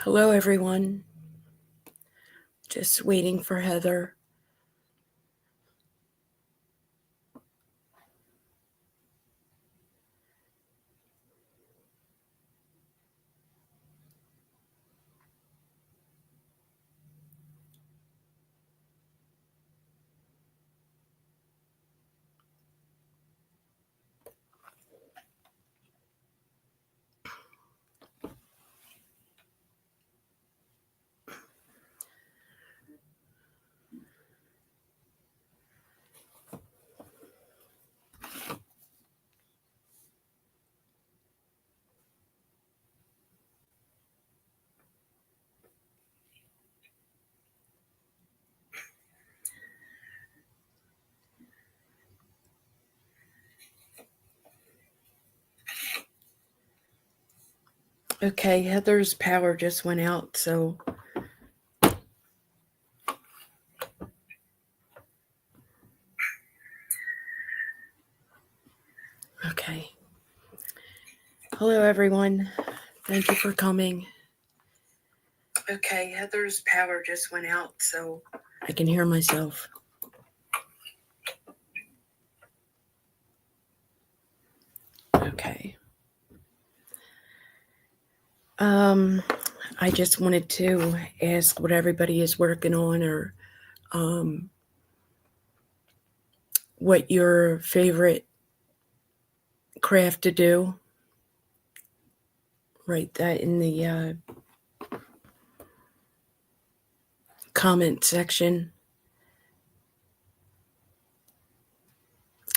Hello, everyone. Just waiting for Heather. Okay, Heather's power just went out, so okay. Hello, everyone. Thank you for coming. Okay, Heather's power just went out, so I can hear myself. Okay. I just wanted to ask what everybody is working on, or what your favorite craft to do. Write that in the comment section.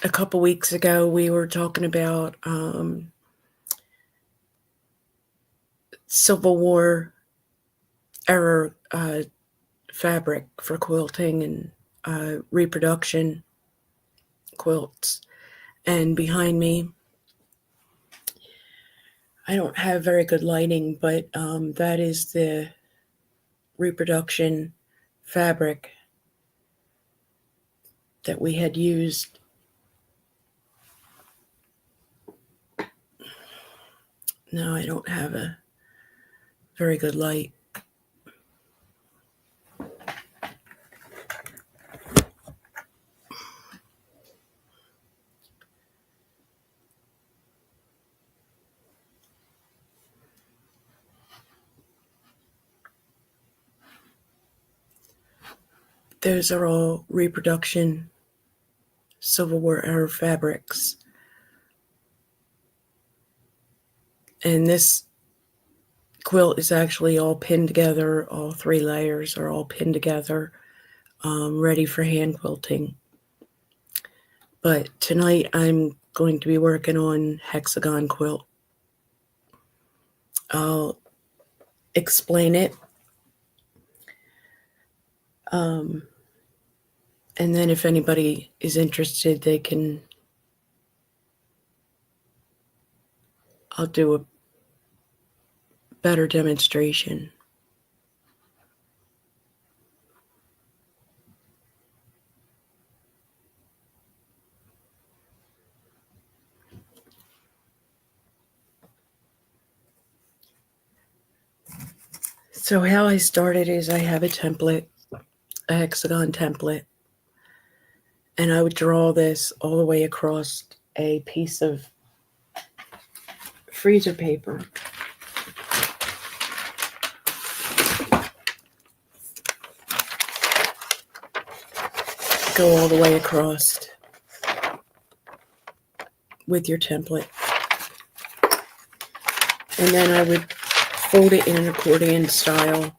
A couple weeks ago, we were talking about Civil War era fabric for quilting and reproduction quilts. And behind me, I don't have very good lighting, but that is the reproduction fabric that we had used. No, I don't have a very good light. Those are all reproduction Civil War era fabrics. And this quilt is actually all pinned together. All 3 layers are all pinned together, ready for hand quilting. But tonight I'm going to be working on Hexagon quilt. I'll explain it. And then if anybody is interested, I'll do a better demonstration. So how I started is I have a template, a hexagon template, and I would draw this all the way across a piece of freezer paper. Go all the way across with your template. And then I would fold it in an accordion style.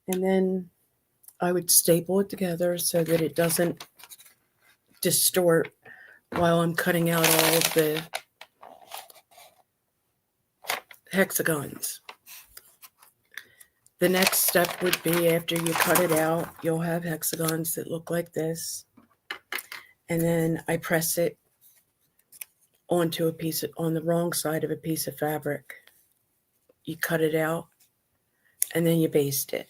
And then I would staple it together so that it doesn't distort while I'm cutting out all of the hexagons. The next step would be, after you cut it out, you'll have hexagons that look like this. And then I press it onto on the wrong side of a piece of fabric. You cut it out and then you baste it.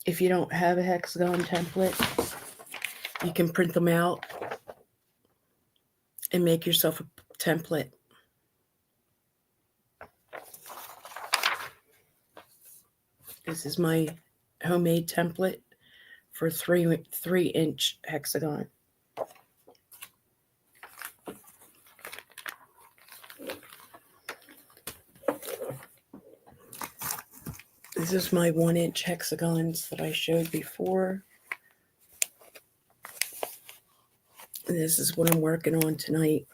if you don't have a hexagon template, you can print them out and make yourself a template. This is my homemade template for 3-inch hexagon. This is my 1-inch hexagons that I showed before. And this is what I'm working on tonight.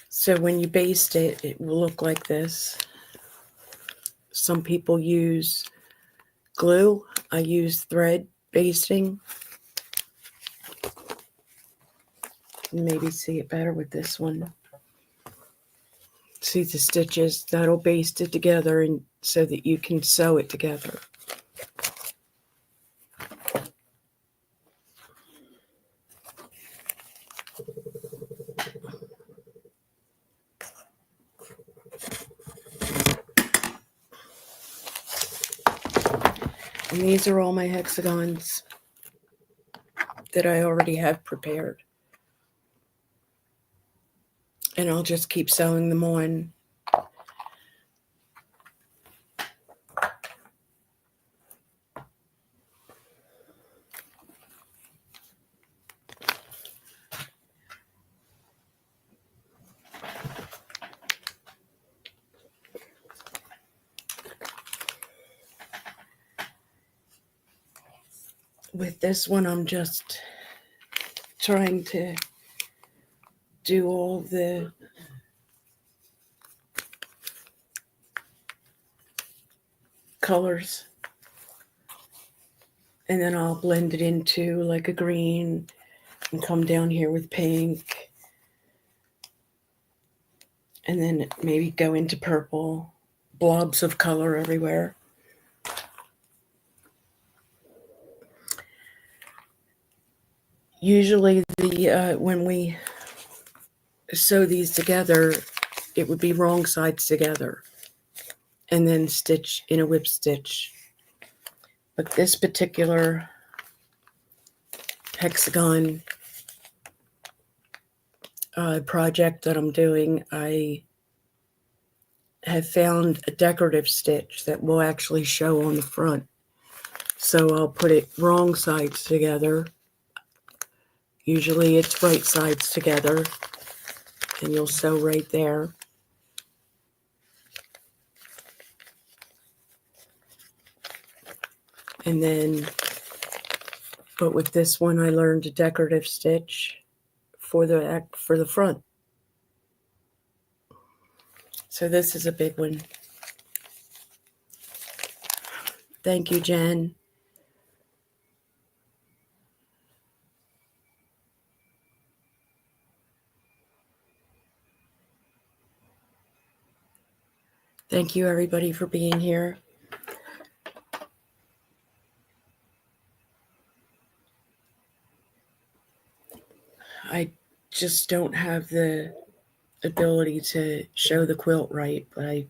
So when you baste it, it will look like this. Some people use glue. I use thread basting. You can maybe see it better with this one. See the stitches? That'll baste it together and so that you can sew it together. And these are all my hexagons that I already have prepared. And I'll just keep sewing them on. With this one, I'm just trying to do all the colors, and then I'll blend it into like a green and come down here with pink, and then maybe go into purple, blobs of color everywhere. Usually when we sew these together, it would be wrong sides together and then stitch in a whip stitch. But this particular hexagon project that I'm doing, I have found a decorative stitch that will actually show on the front. So I'll put it wrong sides together. Usually it's right sides together, and you'll sew right there. And then, but with this one, I learned a decorative stitch for the front. So this is a big one. Thank you, Jen. Thank you, everybody, for being here. I just don't have the ability to show the quilt right, but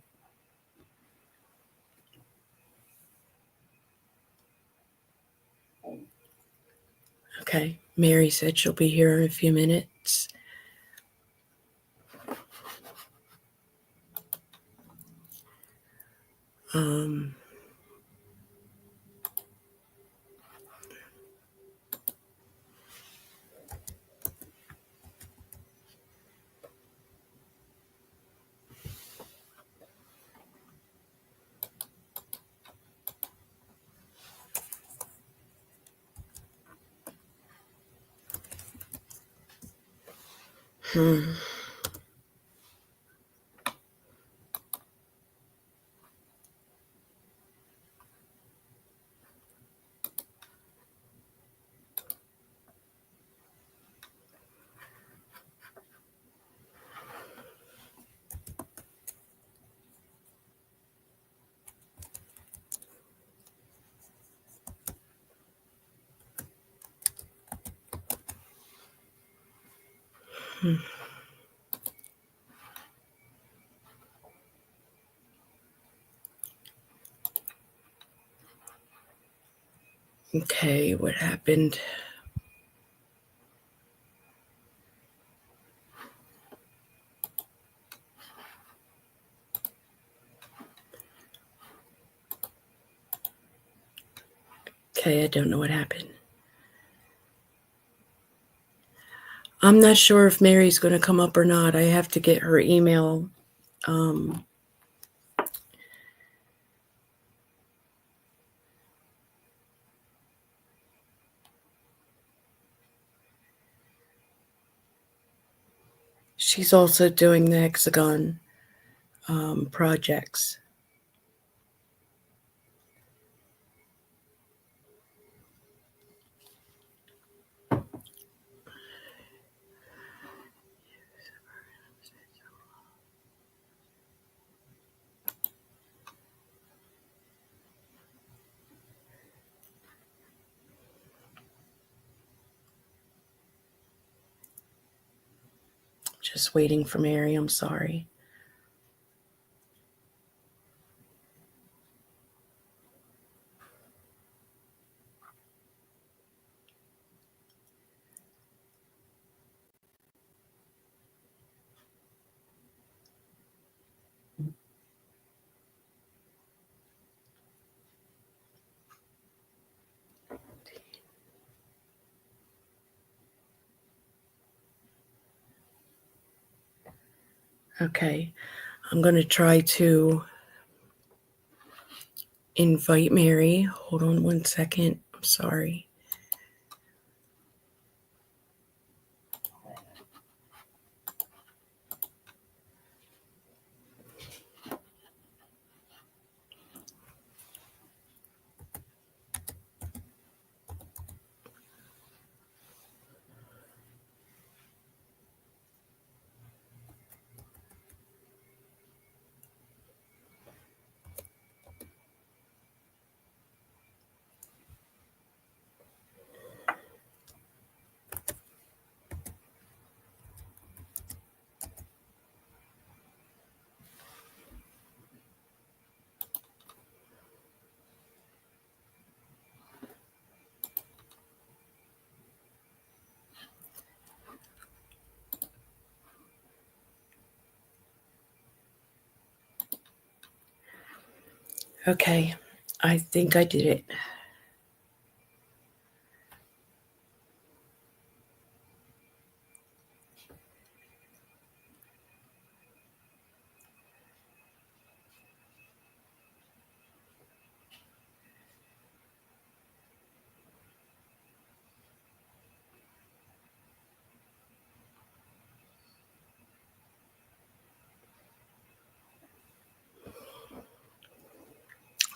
okay. Mary said she'll be here in a few minutes. Okay, what happened? Okay, I don't know what happened. I'm not sure if Mary's going to come up or not. I have to get her email. She's also doing the Hexagon projects. Just waiting for Mary. I'm sorry. Okay, I'm going to try to invite Mary. Hold on one second. I'm sorry. Okay, I think I did it.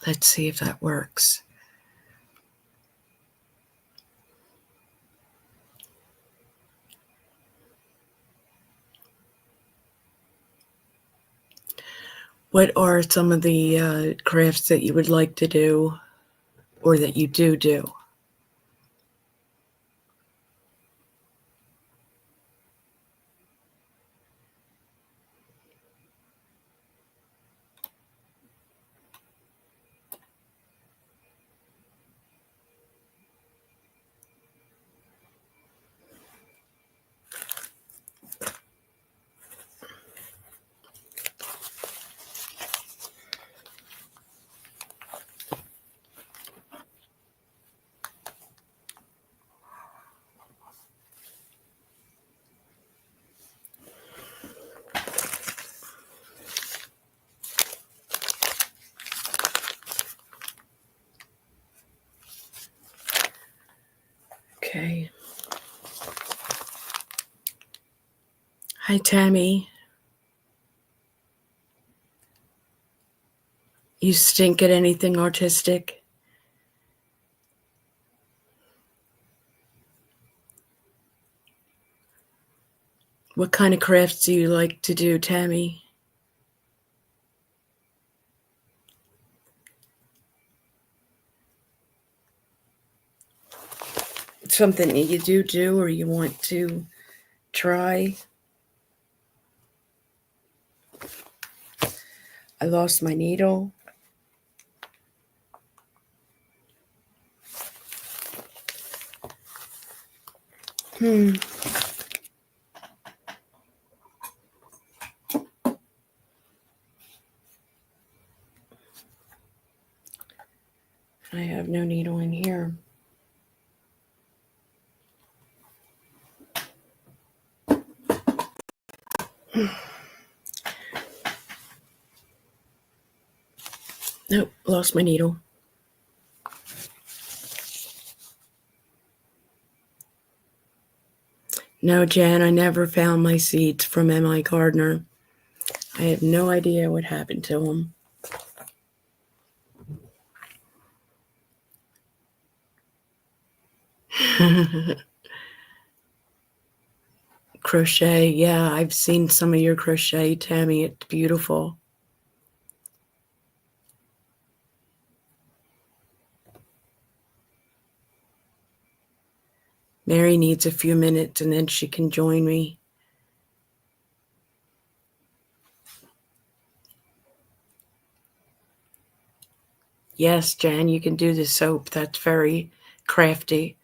Let's see if that works. What are some of the crafts that you would like to do or that you do? Okay. Hi, Tammy. You stink at anything artistic? What kind of crafts do you like to do, Tammy? Something that you do or you want to try? I lost my needle. I have no needle in here. Nope, lost my needle. No, Jan, I never found my seeds from M.I. Gardner. I have no idea what happened to them. Crochet, yeah, I've seen some of your crochet, Tammy. It's beautiful. Mary needs a few minutes and then she can join me. Yes, Jan, you can do the soap. That's very crafty.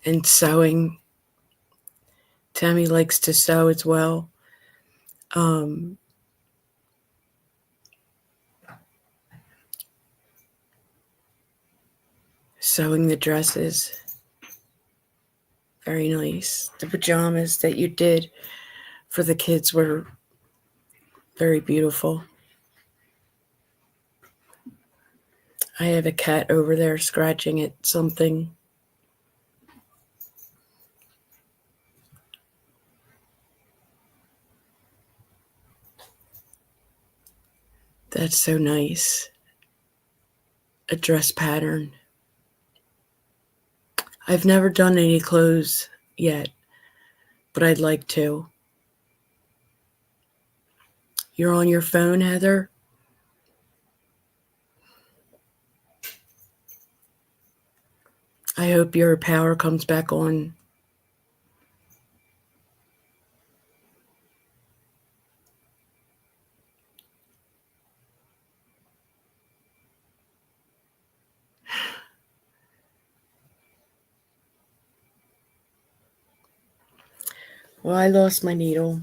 And sewing. Tammy likes to sew as well. Sewing the dresses. Very nice. The pajamas that you did for the kids were very beautiful. I have a cat over there scratching at something. That's so nice. A dress pattern. I've never done any clothes yet, but I'd like to. You're on your phone, Heather? I hope your power comes back on. Well, I lost my needle.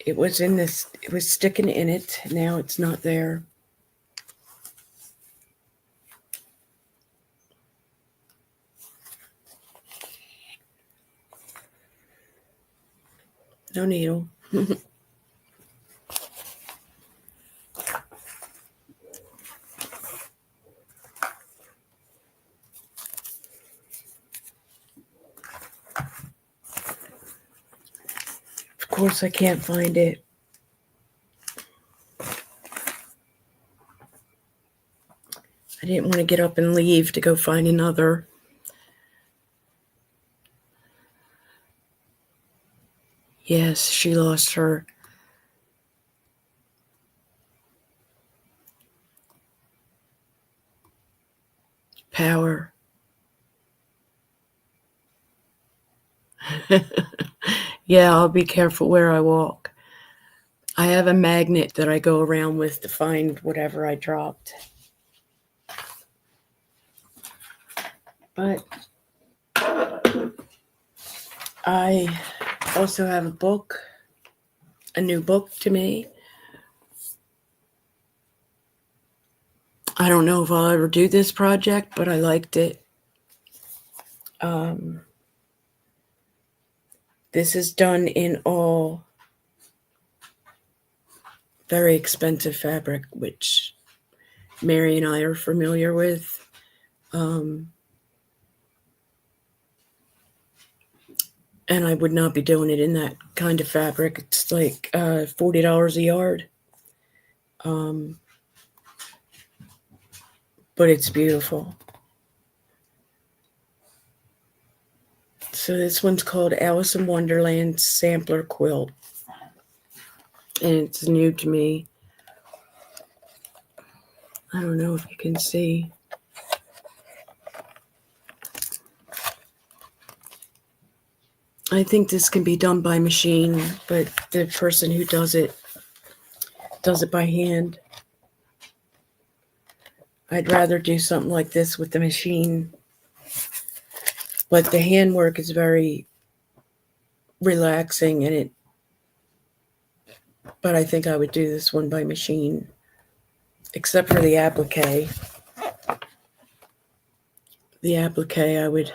It was in this, it was sticking in it. Now it's not there. No needle. Of course, I can't find it. I didn't want to get up and leave to go find another. Yes, she lost her power. Yeah, I'll be careful where I walk. I have a magnet that I go around with to find whatever I dropped. But I also have a book, a new book to me. I don't know if I'll ever do this project, but I liked it. This is done in all very expensive fabric, which Mary and I are familiar with. And I would not be doing it in that kind of fabric. It's like $40 a yard. But it's beautiful. So this one's called Alice in Wonderland Sampler Quilt. And it's new to me. I don't know if you can see. I think this can be done by machine, but the person who does it by hand. I'd rather do something like this with the machine. But the handwork is very relaxing but I think I would do this one by machine, except for the applique. The applique I would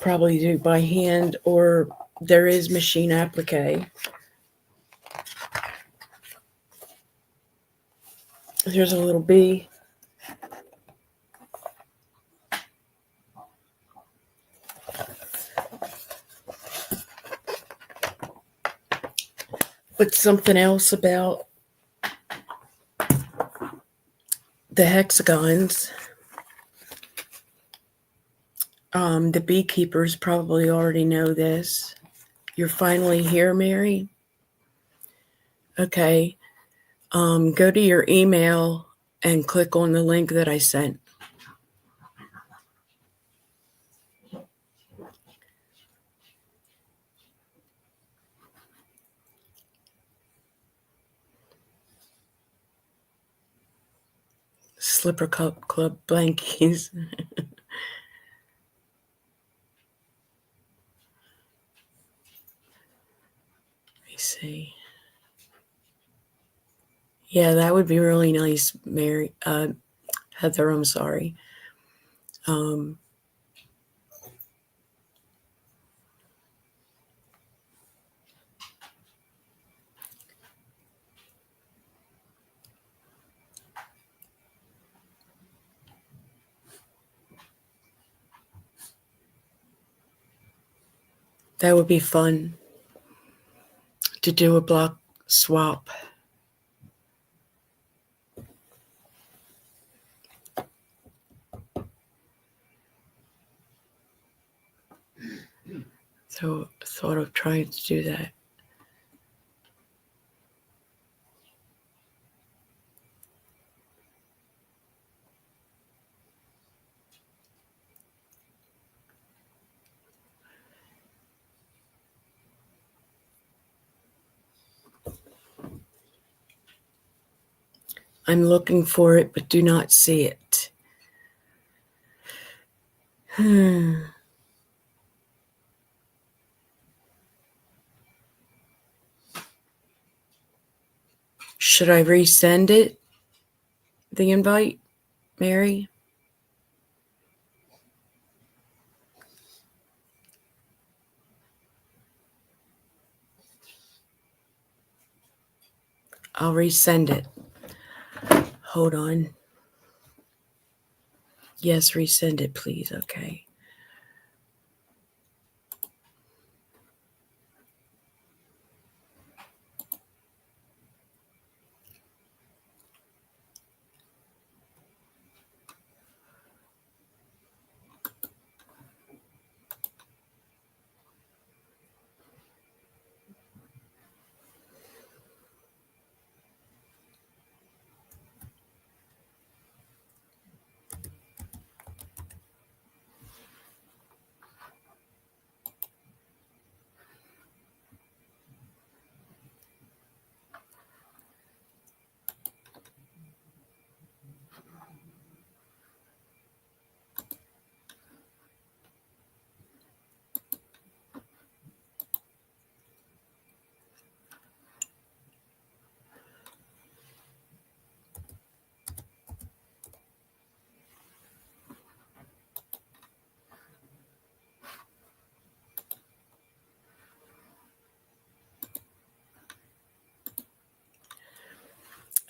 probably do by hand, or there is machine applique. Here's a little bee. But something else about the hexagons, the beekeepers probably already know this. You're finally here, Mary? Okay. Go to your email and click on the link that I sent. Slipper Club blankies. Let me see. Yeah, that would be really nice, Mary. Heather, I'm sorry. That would be fun to do a block swap. So I thought of trying to do that. I'm looking for it, but do not see it. Should I resend it? The invite, Mary? I'll resend it. Hold on. Yes, resend it, please. Okay.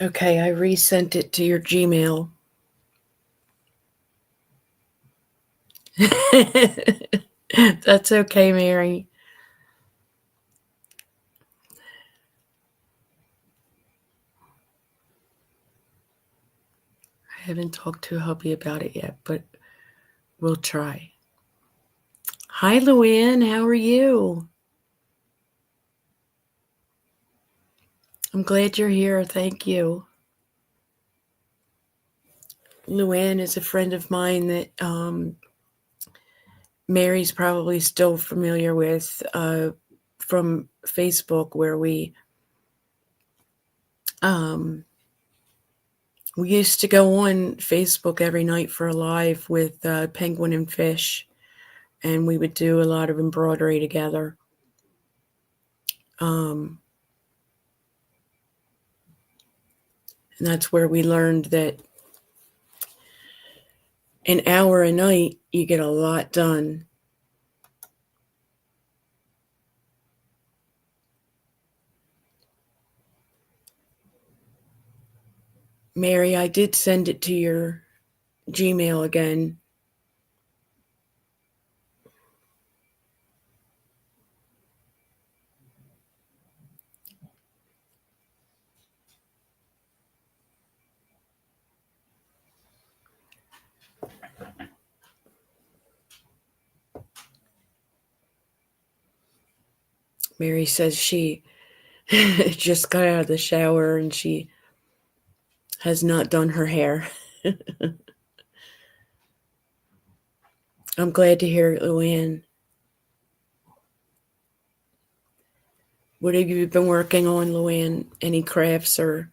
Okay, I resent it to your Gmail. That's okay, Mary. I haven't talked to hubby about it yet, but we'll try. Hi, Luann. How are you? I'm glad you're here. Thank you. Luann is a friend of mine that Mary's probably still familiar with from Facebook, where we used to go on Facebook every night for a live with Penguin and Fish, and we would do a lot of embroidery together. And that's where we learned that an hour a night, you get a lot done. Mary, I did send it to your Gmail again. Mary says she just got out of the shower and she has not done her hair. I'm glad to hear it, Luann. What have you been working on, Luann? Any crafts or?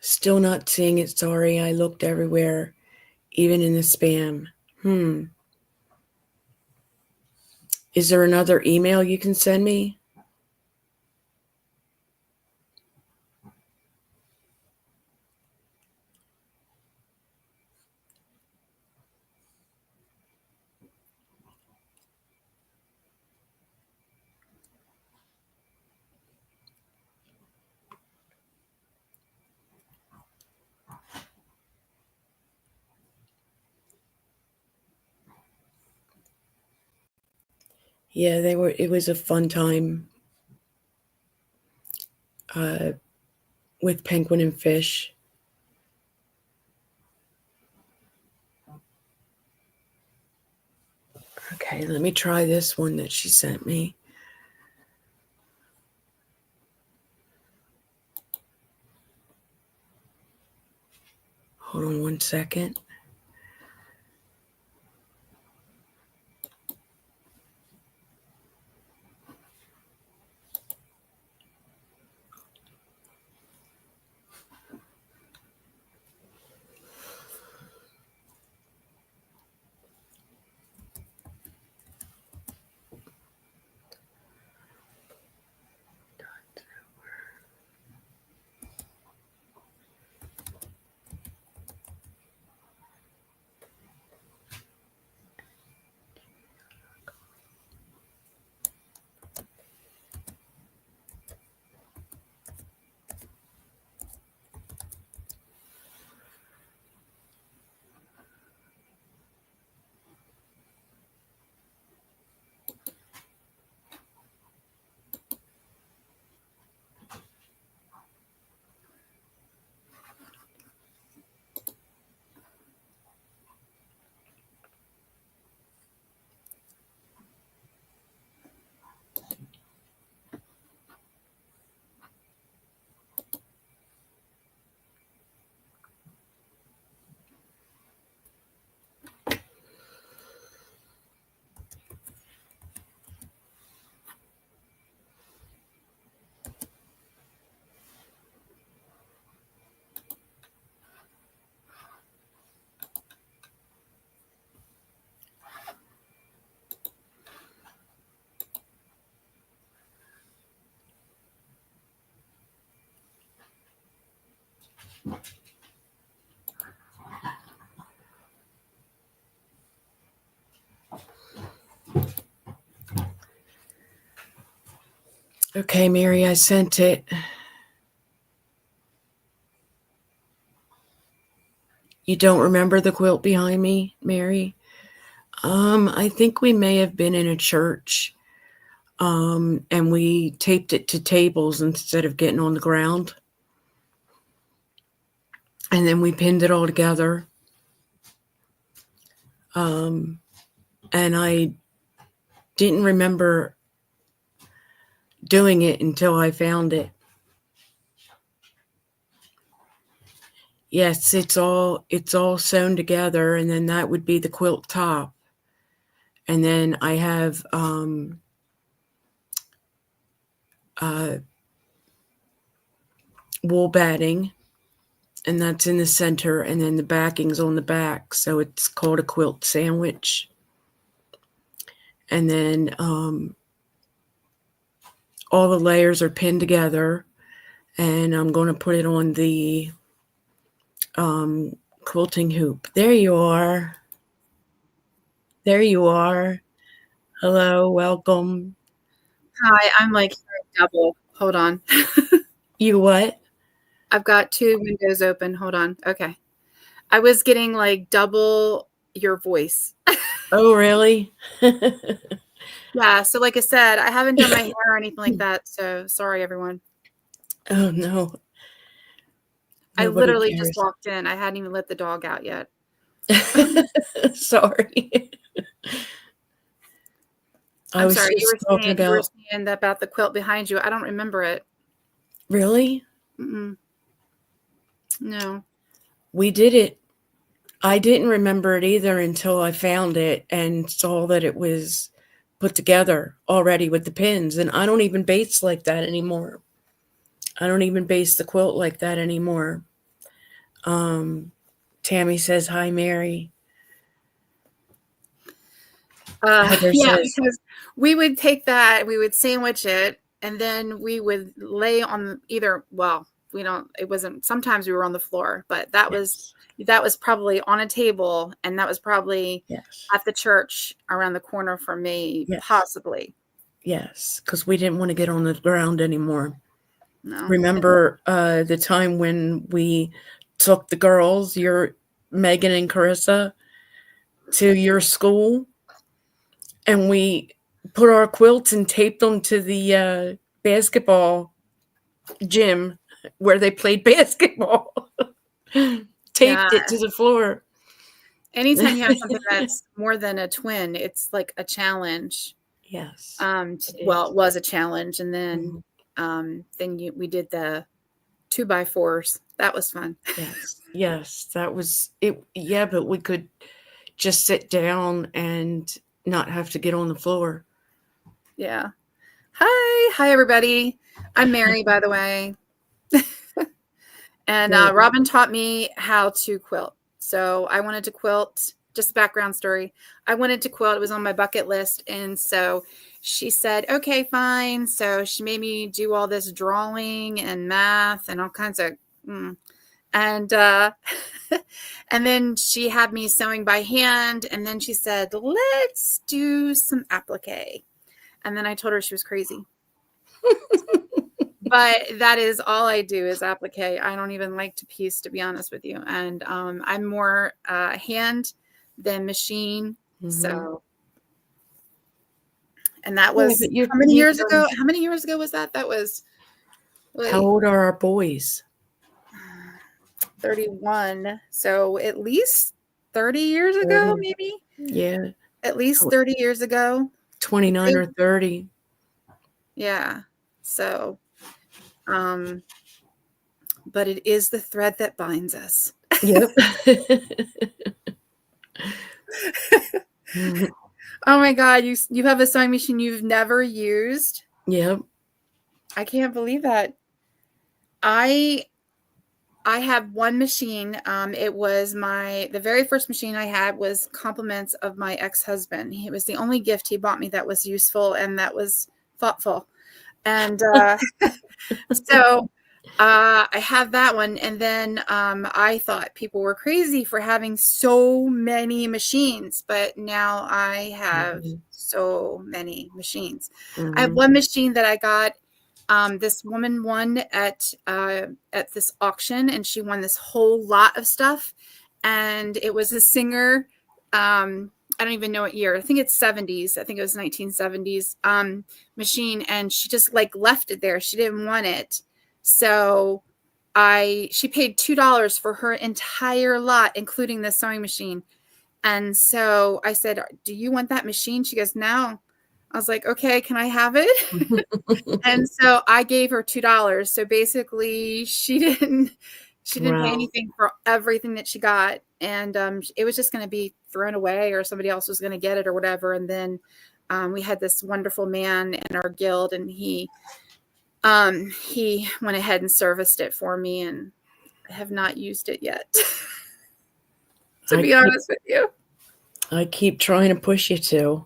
Still not seeing it, sorry. I looked everywhere, even in the spam. Is there another email you can send me? Yeah, it was a fun time with Penguin and Fish. Okay, let me try this one that she sent me. Hold on one second. Okay, Mary, I sent it. You don't remember the quilt behind me, Mary? I think we may have been in a church. And we taped it to tables instead of getting on the ground. And then we pinned it all together. And I didn't remember doing it until I found it. Yes, it's all sewn together, and then that would be the quilt top. And then I have wool batting, and that's in the center, and then the backing's on the back, so it's called a quilt sandwich. And then all the layers are pinned together, and I'm going to put it on the quilting hoop. There you are. There you are. Hello, welcome. Hi, I'm like hearing double. Hold on. You what? I've got two windows open. Hold on. Okay. I was getting like double your voice. Oh, really? Yeah. So, like I said, I haven't done my hair or anything like that. So, sorry, everyone. Oh, no. I Nobody literally cares. just walked in. I hadn't even let the dog out yet. Sorry. I'm sorry. You were saying about the quilt behind you. I don't remember it. Really? Mm-mm. No. We did it. I didn't remember it either until I found it and saw that it was put together already with the pins. And I don't even base like that anymore. I don't even base the quilt like that anymore. Tammy says, hi, Mary. Yeah, because we would take that, we would sandwich it, and then we would lay on either, well, it wasn't, sometimes we were on the floor, but that was probably on a table, and that was probably at the church around the corner from me, possibly. Yes, because we didn't want to get on the ground anymore. No. Remember the time when we took the girls, your Megan and Carissa, to your school, and we put our quilts and taped them to the basketball gym where they played basketball. Taped it to the floor. Anytime you have something that's more than a twin, it's like a challenge. Yes. Well, it was a challenge, and then we did the 2x4s. That was fun. Yes, that was it. Yeah, but we could just sit down and not have to get on the floor. Yeah. Hi, everybody. I'm Mary, by the way. And Robin taught me how to quilt. So I wanted to quilt. Just background story. I wanted to quilt. It was on my bucket list. And so she said, okay, fine. So she made me do all this drawing and math and all kinds of and and then she had me sewing by hand, and then she said, let's do some applique. And then I told her she was crazy. But that is all I do is applique. I don't even like to piece, to be honest with you. And I'm more hand than machine. So, and that was how many years ago? How many years ago was that? That was. How old are our boys? 31. So at least 30 years ago, maybe. Yeah. At least 30 years ago. 29 or 30. Yeah. So, but it is the thread that binds us. Yep. Oh my God, you have a sewing machine you've never used? Yep. I can't believe that. I have one machine. It was the very first machine I had was compliments of my ex-husband. It was the only gift he bought me that was useful and that was thoughtful. And so I have that one. And then I thought people were crazy for having so many machines, but now I have so many machines. I have one machine that I got. This woman won at this auction, and she won this whole lot of stuff. And it was a Singer I don't even know what year. I think it's 70s. I think it was 1970s machine, and she just like left it there. She didn't want it. So she paid $2 for her entire lot, including the sewing machine. And so I said, "Do you want that machine?" She goes, "No." I was like, "Okay, can I have it?" And so I gave her $2. So basically she didn't pay Wow. anything for everything that she got. And it was just going to be thrown away, or somebody else was going to get it or whatever. And then we had this wonderful man in our guild, and he went ahead and serviced it for me, and I have not used it yet. To be honest with you. I keep trying to push you to.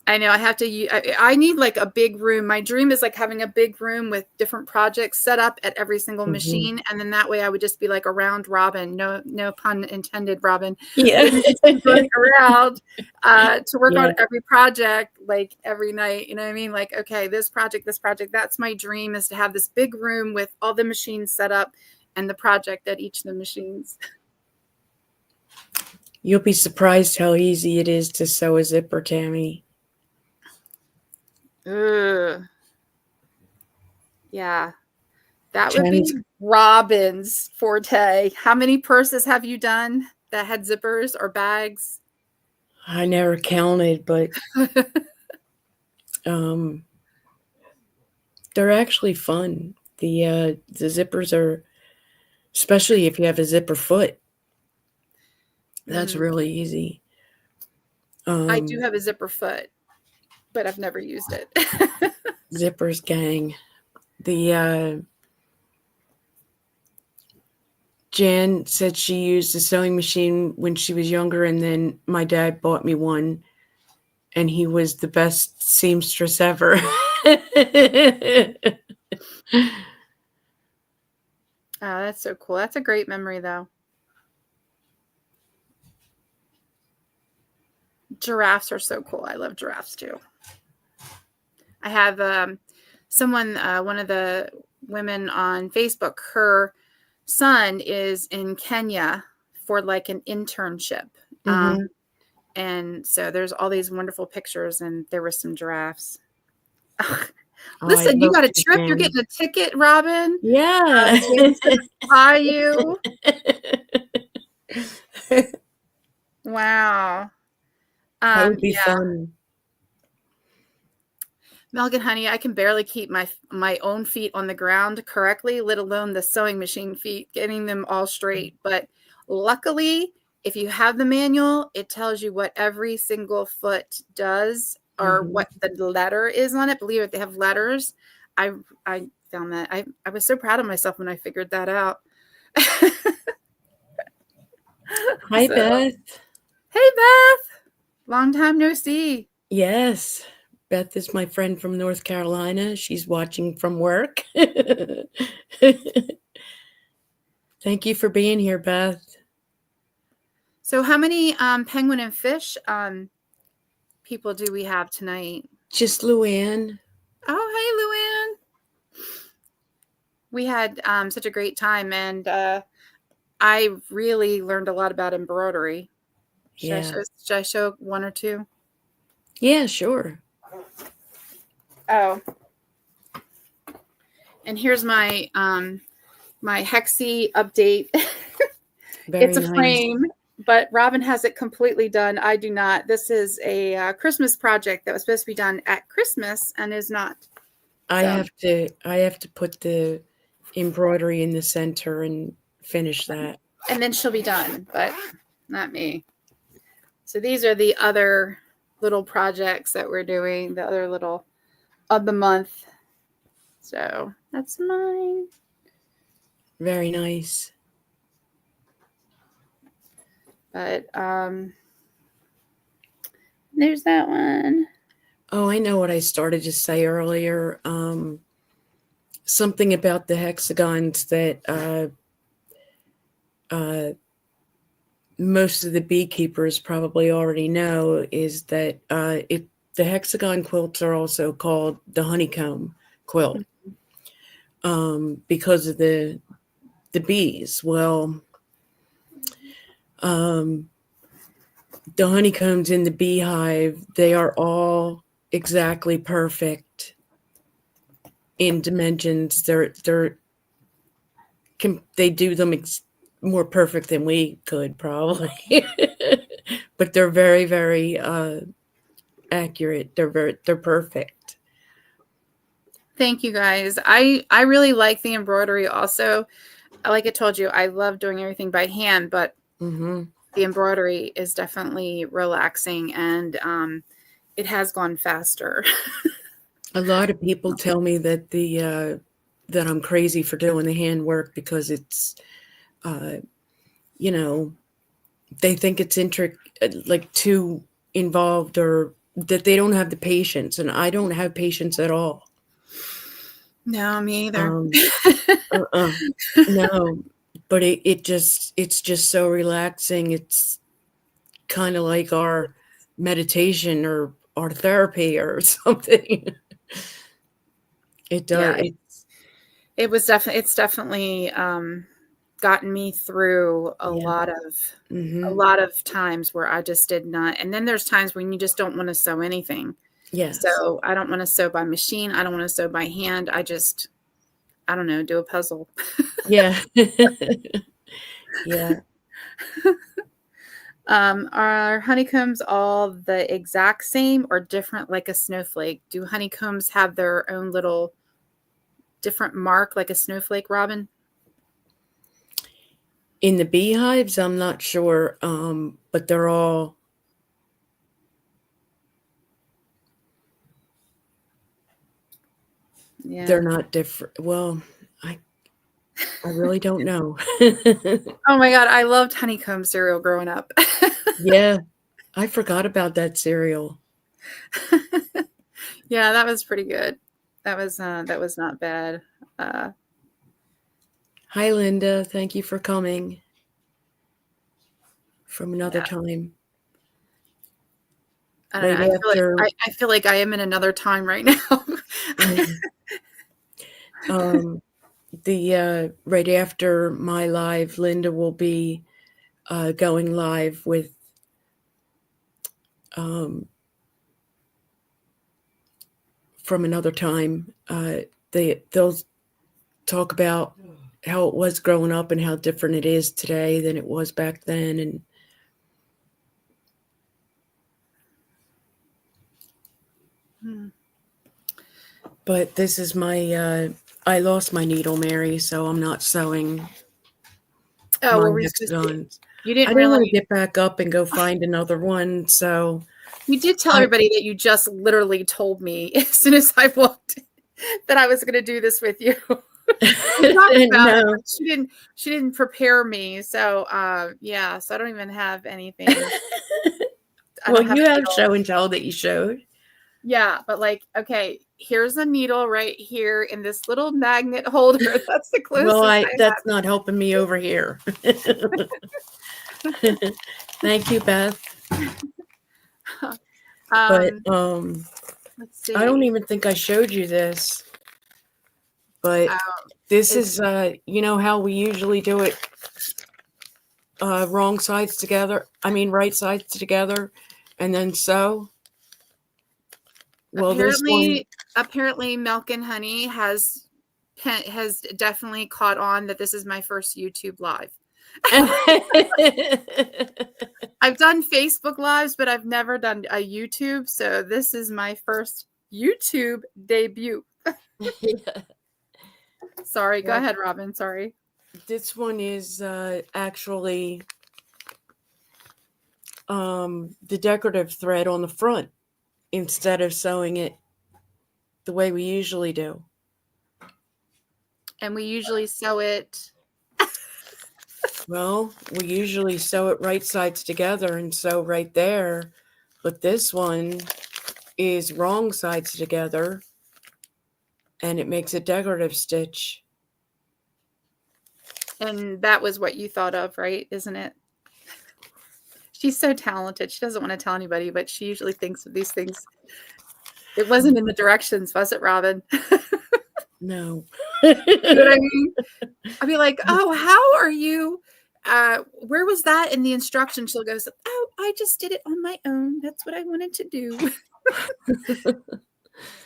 I know I have to. I need like a big room. My dream is like having a big room with different projects set up at every single machine, and then that way I would just be like a round robin. No pun intended, Robin. Yeah. Going around to work Yeah. on every project like every night. You know what I mean? Like, okay, this project. That's my dream, is to have this big room with all the machines set up and the project at each of the machines. You'll be surprised how easy it is to sew a zipper, Tammy. Ugh. Yeah. That would Jen's, be Robin's forte. How many purses have you done that had zippers or bags? I never counted, but they're actually fun. The zippers are, especially if you have a zipper foot, that's really easy. I do have a zipper foot, but I've never used it. Zippers gang. The Jan said she used a sewing machine when she was younger, and then my dad bought me one, and he was the best seamstress ever. Oh, that's so cool. That's a great memory, though. Giraffes are so cool. I love giraffes, too. I have someone, one of the women on Facebook, her son is in Kenya for like an internship. And so there's all these wonderful pictures, and there were some giraffes. Listen, you got a trip. You're getting a ticket, Robin. Yeah. Are you? Wow. That would be fun. Melgan, honey, I can barely keep my own feet on the ground correctly, let alone the sewing machine feet, getting them all straight. But luckily, if you have the manual, it tells you what every single foot does, or what the letter is on it. Believe it, they have letters. I found that. I was so proud of myself when I figured that out. Hi, Beth. Hey, Beth. Long time no see. Yes. Beth is my friend from North Carolina. She's watching from work. Thank you for being here, Beth. So how many penguin and fish people do we have tonight? Just Luann. Oh, hey, Luann. We had such a great time, and I really learned a lot about embroidery. Should I show one or two? Yeah, sure. Oh. And here's my my Hexie update. It's a frame, but Robin has it completely done. I do not. This is a Christmas project that was supposed to be done at Christmas and is not. I have to put the embroidery in the center and finish that. And then she'll be done, but not me. So these are the other little projects that we're doing, the other little of the month. So that's mine. Very nice. But there's that one. Oh, I know what I started to say earlier. Something about the hexagons that most of the beekeepers probably already know is that the hexagon quilts are also called the honeycomb quilt because of the bees. Well, the honeycombs in the beehive, they are all exactly perfect in dimensions. They do them more perfect than we could probably, but they're very, very accurate. They're perfect. Thank you guys. I really like the embroidery also. Like I told you, I love doing everything by hand, but Mm-hmm. the embroidery is definitely relaxing, and it has gone faster. A lot of people tell me that that I'm crazy for doing the handwork because it's, you know, they think it's like too involved, or that they don't have the patience, and I don't have patience at all. No, me either. Uh-uh. No, but it's just so relaxing. It's kind of like our meditation or our therapy or something. It does. Yeah, it's definitely gotten me through a Yeah. lot Mm-hmm. of times where I just did not. And then there's times when you just don't want to sew anything. Yes. So I don't want to sew by machine. I don't want to sew by hand. I don't know, do a puzzle. Yeah. Yeah. Are honeycombs all the exact same or different like a snowflake? Do honeycombs have their own little different mark like a snowflake, Robin? In the beehives, I'm not sure, but Yeah. they're not different. Well, I I really don't know. Oh my God, I loved honeycomb cereal growing up. Yeah, I forgot about that cereal. Yeah, that was pretty good. That was not bad. Uh, Hi, Linda. Thank you for coming from another yeah, time. I don't know. Right after, I feel like I am in another time right now. um, the right after my live, Linda will be going live with from another time. They'll talk about how it was growing up and how different it is today than it was back then, and but this is my I lost my needle, Mary, so I'm not sewing Oh, my what were you supposed to? hexagons. You I didn't didn't want to really. get back up and go find another one, so You did tell I everybody that you just literally told me as soon as I walked in that I was going to do this with you. We talked about it, no. but she didn't prepare me. So yeah, so I don't even have anything. I Well, don't have you a have needle. show and tell that you showed. Yeah, but like, okay, here's a needle right here in this little magnet holder. That's the Well, closest I I that's not helping me over here. Thank you, Beth. have. But Let's I don't see. even think I showed you this. But this Is is you know how we usually do it, wrong sides together. I mean right sides together and then sew. Well, this one apparently Milk and Honey has definitely caught on that this is my first YouTube live. I've done Facebook lives, but I've never done a YouTube, so this is my first YouTube debut. Yeah. Sorry, go Well, ahead, Robin. Sorry. this one is actually the decorative thread on the front instead of sewing it the way we usually do. And we usually sew it. Well, we usually sew it right sides together and sew right there, but this one is wrong sides together and it makes a decorative stitch. And that was what you thought of, right? Isn't it? She's so talented. She doesn't want to tell anybody, but she usually thinks of these things. It wasn't in the directions, was it, Robin? No. You know what I mean? I'd be like, oh, how are you? where was that in the instructions? She'll go, oh, I just did it on my own. That's what I wanted to do.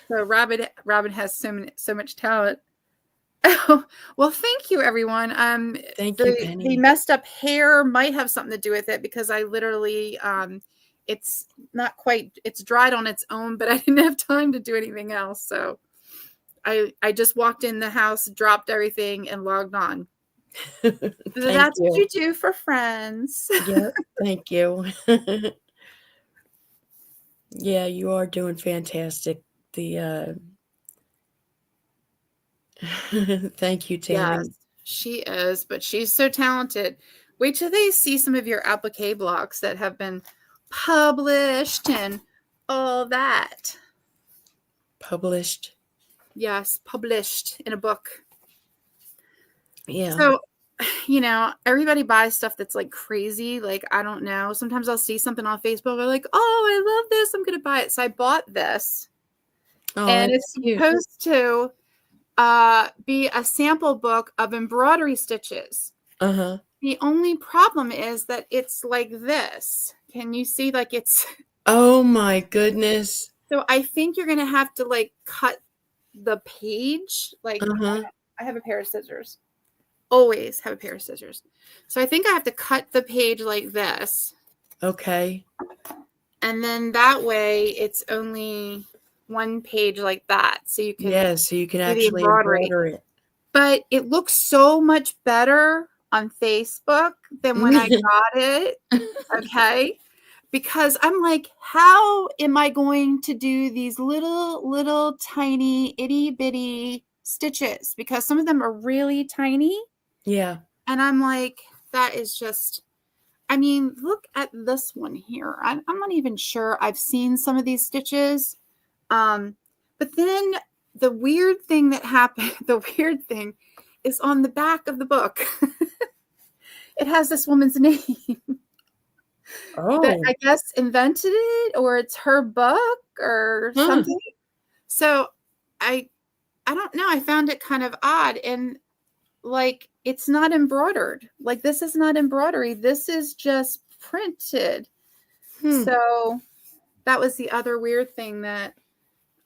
So Robin has so much talent. Oh, well, thank you, everyone. Thank you, The Penny. messed up hair might have something to do with it because I literally, it's not quite, it's dried on its own, but I didn't have time to do anything else. So I just walked in the house, dropped everything, and logged on. So Thank that's what you. you do for friends. Yeah, thank you. Yeah, you are doing fantastic. The thank you, Yes, Tammy. she is, but she's so talented. Wait till they see some of your applique blocks that have been published and all that. Published. Yes, published in a book. Yeah. So, everybody buys stuff that's like crazy. Like, I don't know. Sometimes I'll see something on Facebook. I'm like, oh, I love this. I'm going to buy it. So I bought this, Oh, and that's it's cute. supposed to be a sample book of embroidery stitches. Uh-huh. The only problem is that it's like this. Can you see? Like, it's. Oh my goodness. So I think you're going to have to like cut the page. Like, Uh-huh. I have a pair of scissors. Always have a pair of scissors. So I think I have to cut the page like this. Okay. And then that way it's only one page like that. So you can Yeah, so you can do the actually embroidery. embroider it. But it looks so much better on Facebook than when I got it. Okay. Because I'm like, how am I going to do these little tiny itty bitty stitches? Because some of them are really tiny. Yeah. And I'm like, that is just, I mean, look at this one here. I'm not even sure I've seen some of these stitches. But then the weird thing that happened, the weird thing is on the back of the book. It has this woman's name that Oh. I guess invented it, or it's her book or something. So I don't know. I found it kind of odd. And like, it's not embroidered. Like, this is not embroidery. This is just printed. So that was the other weird thing that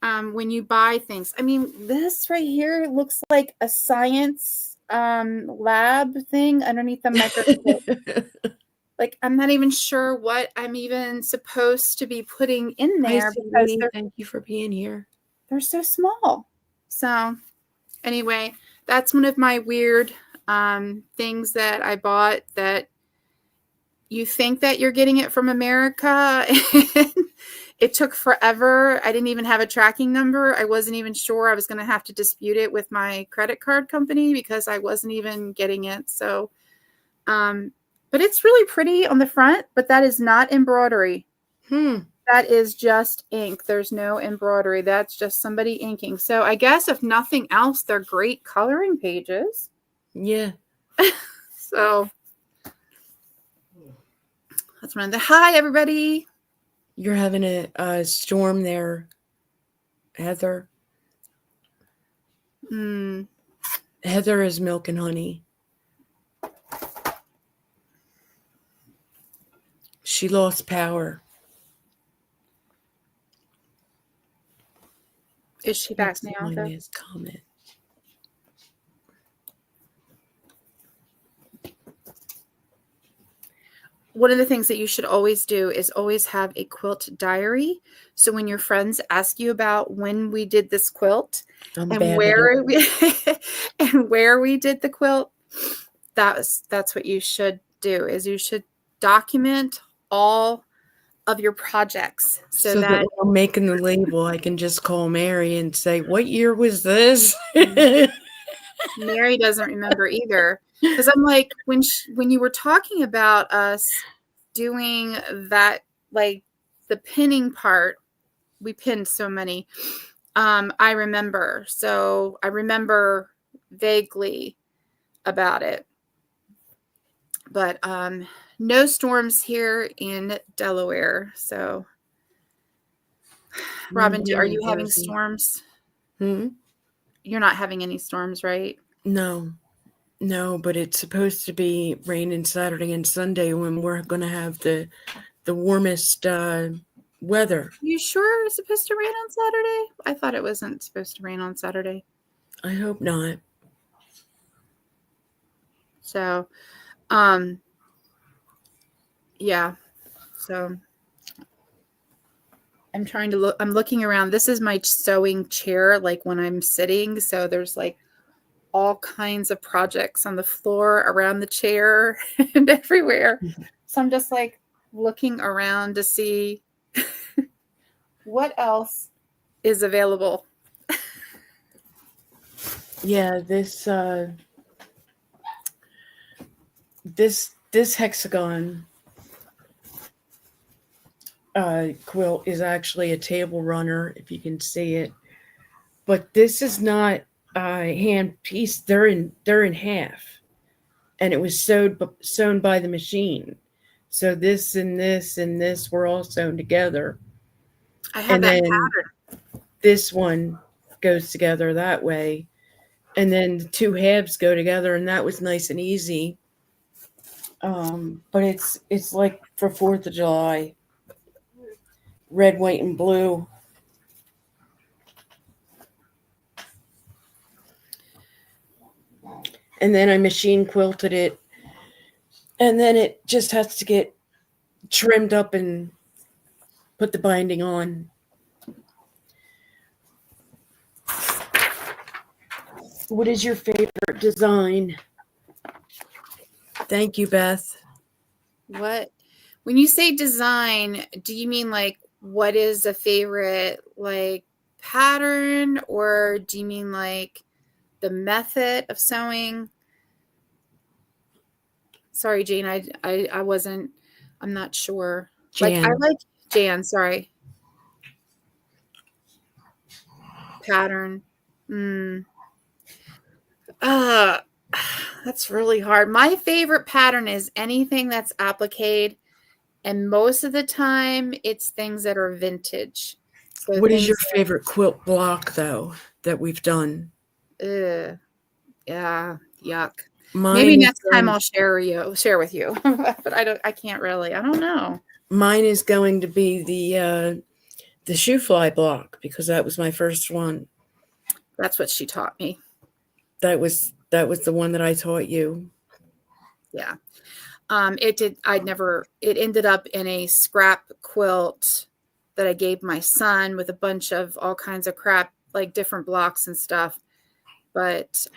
when you buy things, I mean, this right here looks like a science lab thing underneath the microscope. Like, I'm not even sure what I'm even supposed to be putting in Hi, there because sweetie. Thank you for being here. they're so small. So anyway, that's one of my weird things that I bought that you think that you're getting it from America. It took forever. I didn't even have a tracking number. I wasn't even sure. I was going to have to dispute it with my credit card company because I wasn't even getting it. So, but it's really pretty on the front, but that is not embroidery. That is just ink. There's no embroidery. That's just somebody inking. So I guess if nothing else, they're great coloring pages. Yeah. So that's one of the hi, everybody. You're having a storm there, Heather. Heather is milk and honey. She lost power. Is she back Let's now? find Though? this comment. One of the things that you should always do is always have a quilt diary. So when your friends ask you about when we did this quilt and where we and where we did the quilt, that's what you should do. Is you should document all of your projects so that when I'm making the label, I can just call Mary and say, "What year was this?" Mary doesn't remember either. Because I'm like, when you were talking about us doing that, like the pinning part, we pinned so many. I remember. So I remember vaguely about it. But no storms here in Delaware. So, Robin, are you having storms? You're not having any storms, right? No. No, but it's supposed to be raining Saturday and Sunday when we're going to have the warmest weather. You sure it's supposed to rain on Saturday? I thought it wasn't supposed to rain on Saturday. I hope not. So, yeah. So I'm trying to look. I'm looking around. This is my sewing chair, like when I'm sitting. So there's like all kinds of projects on the floor, around the chair, and everywhere. So I'm just like looking around to see what else is available. Yeah, this hexagon quilt is actually a table runner, if you can see it. But this is not hand pieced. They're in half, and it was sewn by the machine. So this and this and this were all sewn together, I have and that then pattern. this one goes together that way, and then the two halves go together, and that was nice and easy. But it's like for 4th of July, red, white, and blue. And then I machine quilted it, and then it just has to get trimmed up and put the binding on. What is your favorite design? Thank you, Beth. What? When you say design, do you mean like what is a favorite like pattern, or do you mean like the method of sewing? Sorry, Jane, I wasn't, I'm not sure. Like I Jan. like Jan, sorry. Pattern. Uh that's really hard. My favorite pattern is anything that's applique, and most of the time it's things that are vintage. So What is your things favorite quilt block, though, that we've done? ugh, yeah, yuck. Maybe Mine is next time going. I'll share with you. But I can't really. I don't know. Mine is going to be the shoe fly block because that was my first one. That's what she taught me. That was the one that I taught you. Yeah. It ended up in a scrap quilt that I gave my son with a bunch of all kinds of crap, like different blocks and stuff. But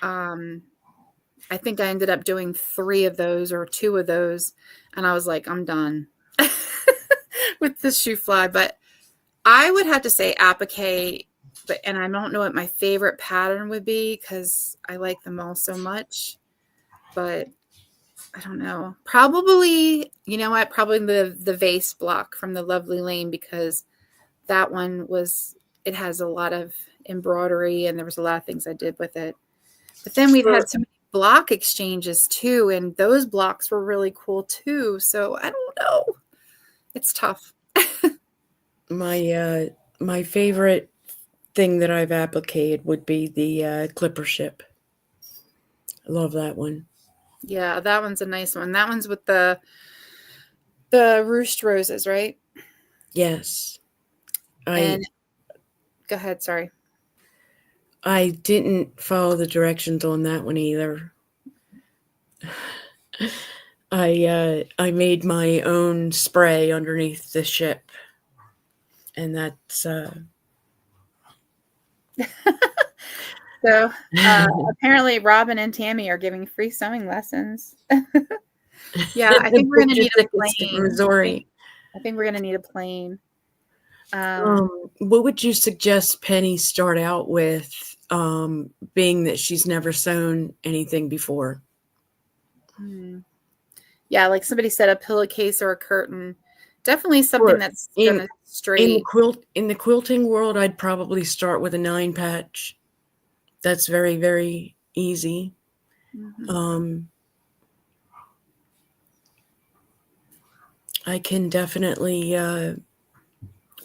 I think I ended up doing 3 of those or 2 of those. And I was like, I'm done with this shoe fly. But I would have to say applique, and I don't know what my favorite pattern would be because I like them all so much. But I don't know. Probably, you know what? Probably the vase block from the Lovely Lane, because that one it has a lot of embroidery and there was a lot of things I did with it. But then we've For had some block exchanges too, and those blocks were really cool too. So I don't know. It's tough. my favorite thing that I've appliqued would be the clipper ship. I love that one. Yeah, that one's a nice one. That one's with the roost roses, right? Yes. I And go ahead, sorry. I didn't follow the directions on that one either. I made my own spray underneath the ship, and that's So apparently Robin and Tammy are giving free sewing lessons. Yeah, I think we're book gonna your need a tickets to plane. Missouri. I think we're gonna need a plane. Um, What would you suggest Penny start out with, being that she's never sewn anything before? yeah, like somebody said, a pillowcase or a curtain. Definitely something Or that's in gonna in the straight. quilting world, I'd probably start with a 9 patch. That's very, very easy. Mhm. I can definitely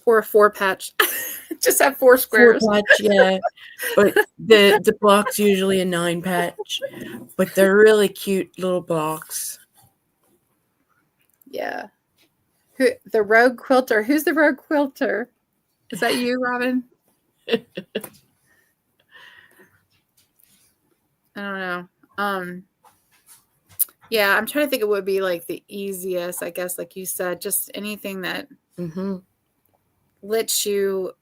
Or a 4 patch. Just have 4 4 squares. patch, yeah. But the block's usually a 9 patch. But they're really cute little blocks. Yeah. The rogue quilter. Who's the rogue quilter? Is that you, Robin? I don't know. Yeah, I'm trying to think it would be like the easiest, I guess, like you said, just anything that lets you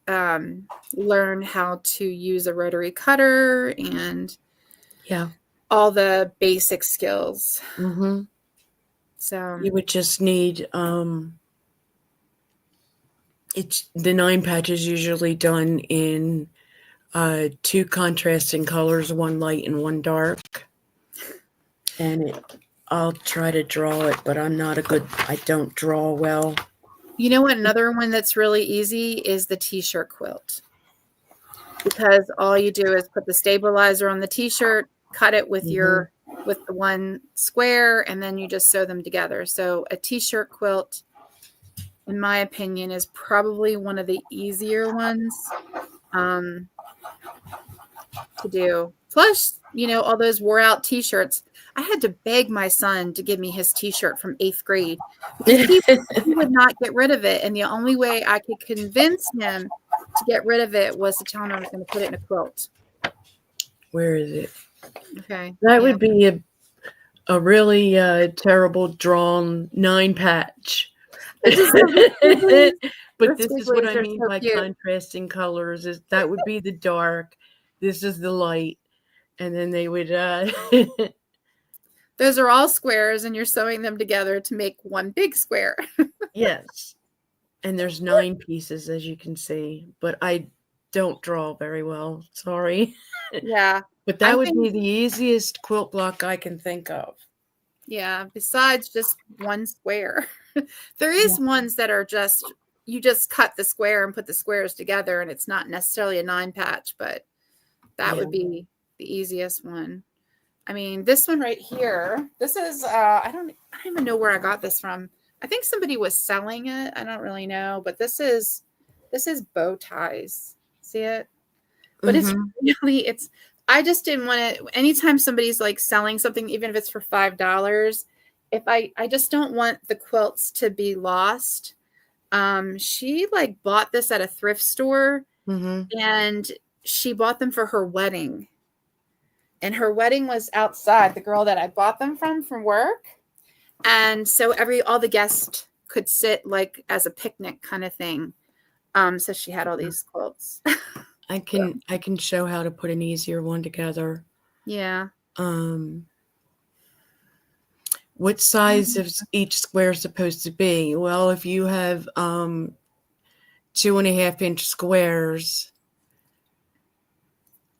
learn how to use a rotary cutter and all the basic skills. So you would just need it's the 9 patch is usually done in 2 contrasting colors, one light and one dark. And I'll try to draw it, but I don't draw well. You know what? Another one that's really easy is the t-shirt quilt. Because all you do is put the stabilizer on the t-shirt, cut it with with the one square, and then you just sew them together. So a t-shirt quilt, in my opinion, is probably one of the easier ones to do. Plus, all those wore out t-shirts. I had to beg my son to give me his t-shirt from 8th grade because he would not get rid of it. And the only way I could convince him to get rid of it was to tell him I was going to put it in a quilt. Where is it? Okay. That would be a really terrible drawn 9 patch. But this is what I mean by contrasting colors. That would be the dark. This is the light. And then they would those are all squares and you're sewing them together to make one big square. Yes. And there's 9 pieces, as you can see, but I don't draw very well. Sorry. Yeah. But that would be the easiest quilt block I can think of. Yeah. Besides just one square. There is ones that are you just cut the square and put the squares together and it's not necessarily a 9 patch, but that would be the easiest one. I mean, this one right here, this is, I don't even know where I got this from. I think somebody was selling it. I don't really know, but this is bow ties. See it? But it's really, I just didn't want to, anytime somebody's like selling something, even if it's for $5, I just don't want the quilts to be lost. She like bought this at a thrift store and she bought them for her wedding. And her wedding was outside, the girl that I bought them from work. And so all the guests could sit like as a picnic kind of thing. So she had all these quilts. I can show how to put an easier one together. Yeah. What size is each square supposed to be? Well, if you have 2.5-inch squares,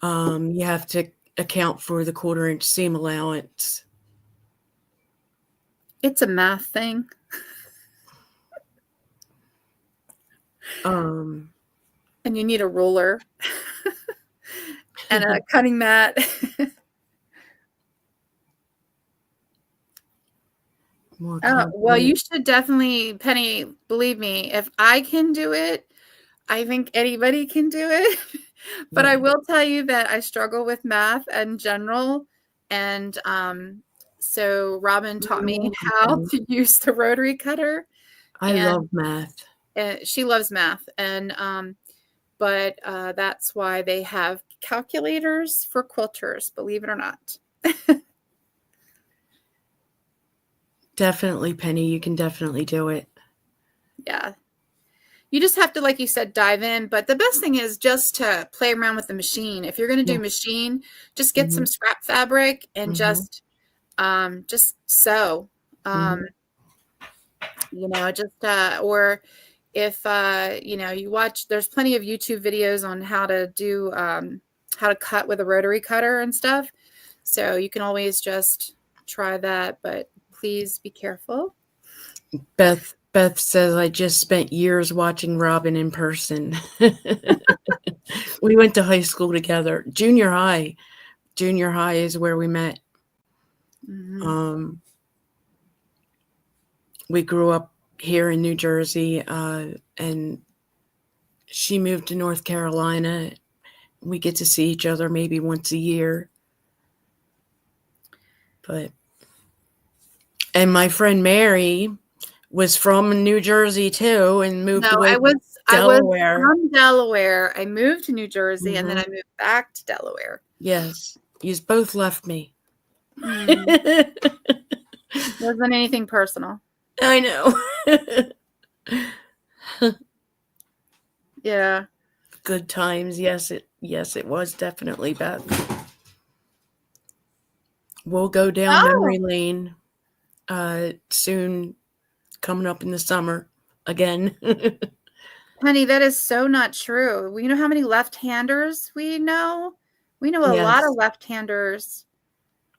you have to account for the 1/4-inch seam allowance. It's a math thing. And you need a ruler and a cutting mat. Well, you should definitely, Penny, believe me, if I can do it, I think anybody can do it. But I will tell you that I struggle with math in general. And so Robin taught me how to use the rotary cutter. I love math. And she loves math. And but that's why they have calculators for quilters, believe it or not. Definitely, Penny. You can definitely do it. Yeah. You just have to, like you said, dive in. But the best thing is just to play around with the machine. If you're going to do machine, just get some scrap fabric and just sew. Or if you watch, there's plenty of YouTube videos on how to do how to cut with a rotary cutter and stuff. So you can always just try that, but please be careful. Beth says, I just spent years watching Robin in person. We went to high school together. Junior high is where we met. We grew up here in New Jersey, and she moved to North Carolina. We get to see each other maybe once a year. And my friend Mary was from New Jersey too and moved No, away I to was Delaware. from Delaware. I moved to New Jersey, and then Mhm. I moved back to Delaware. Yes, you both left me. Mm, wasn't anything personal. I know. Yeah. Good times. Yes, it was definitely, Beth. We'll go down Oh, memory lane soon, coming up in the summer again. honey, that is so not true. We know how many left-handers we know. We know a lot of Yes, left-handers.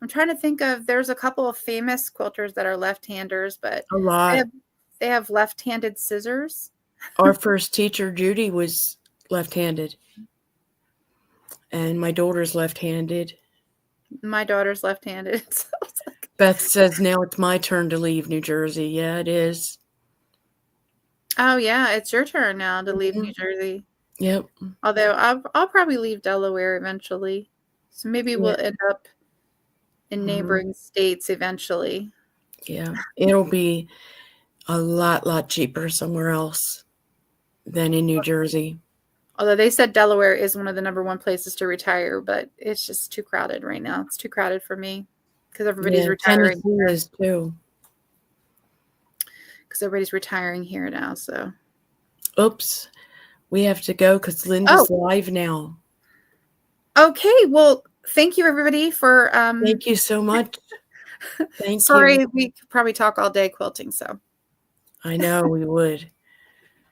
I'm trying to think of there's a couple of famous quilters that are left-handers, but a they lot. have they have left-handed scissors. Our first teacher, Judy, was left-handed, and my daughter's left-handed. My daughter's left-handed. So it's like, Beth says now it's my turn to leave New Jersey. Yeah, it is. oh yeah, it's your turn now to leave New Mhm. Jersey. Yep. Although I'll probably leave Delaware eventually. So maybe Yeah. we'll end up in Mhm. neighboring states eventually. Yeah. It'll be a lot cheaper somewhere else than in New Jersey. Although they said Delaware is one of the #1 places to retire, but it's just too crowded right now. It's too crowded for me because everybody's Yeah, retiring Tennessee here. is too. Because everybody's retiring here now. So, Oops. We have to go because oh, Linda's live now. okay. Well, thank you everybody for Thank you so much. Thank you. sorry, we could probably talk all day quilting, so I know we would.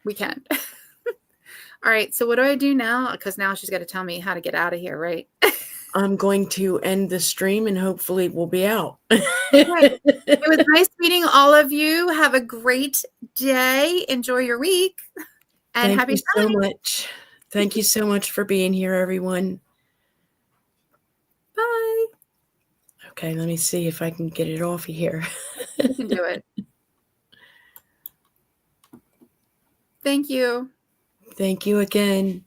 we can. All right, so what do I do now? Because now she's got to tell me how to get out of here, right? I'm going to end the stream and hopefully we'll be out. Okay. It was nice meeting all of you. Have a great day. Enjoy your week. And Thank happy you so selling. much. Thank you so much for being here, everyone. Bye. Okay, let me see if I can get it off of here. You can do it. Thank you. Thank you again.